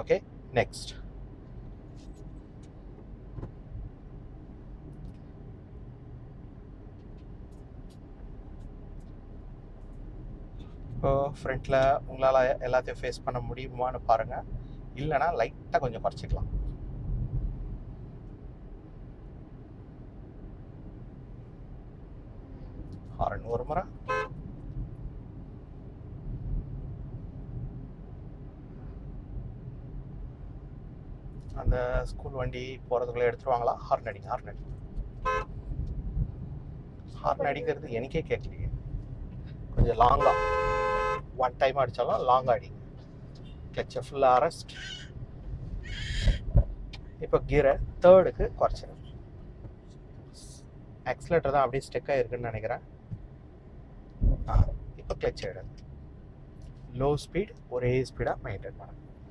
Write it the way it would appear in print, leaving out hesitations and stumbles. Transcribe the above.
Okay, next. இப்போ ஃப்ரண்ட்டில் உங்களால் எல்லாத்தையும் ஃபேஸ் பண்ண முடியுமான்னு பாருங்கள். இல்லைனா லைட்டாக கொஞ்சம் குறைச்சிக்கலாம். ஹாரன் ஒரு முறை. அந்த ஸ்கூல் வண்டி போகிறதுக்குள்ளே எடுத்துருவாங்களா? ஹார்ன் அடிங்க, ஹார்ன் அடிங்க. ஹார்ன் அடிக்கிறது எனக்கே கேட்கலையே. கொஞ்சம் லாங்காக 1 டைம் அடித்தாலும் லாங்காக அடிங்க. கிளச்சை ஃபுல்லாக அரெஸ்ட். இப்போ கியரை 3க்கு குறைச்சிடும். ஆக்சிலேட்டர் தான் அப்படியே ஸ்டெக் ஆகிருக்குன்னு நினைக்கிறேன். இப்போ கிளச் எடுங்க. லோ ஸ்பீட் ஒரே ஸ்பீடாக மெயின்டைன் பண்ணுங்க.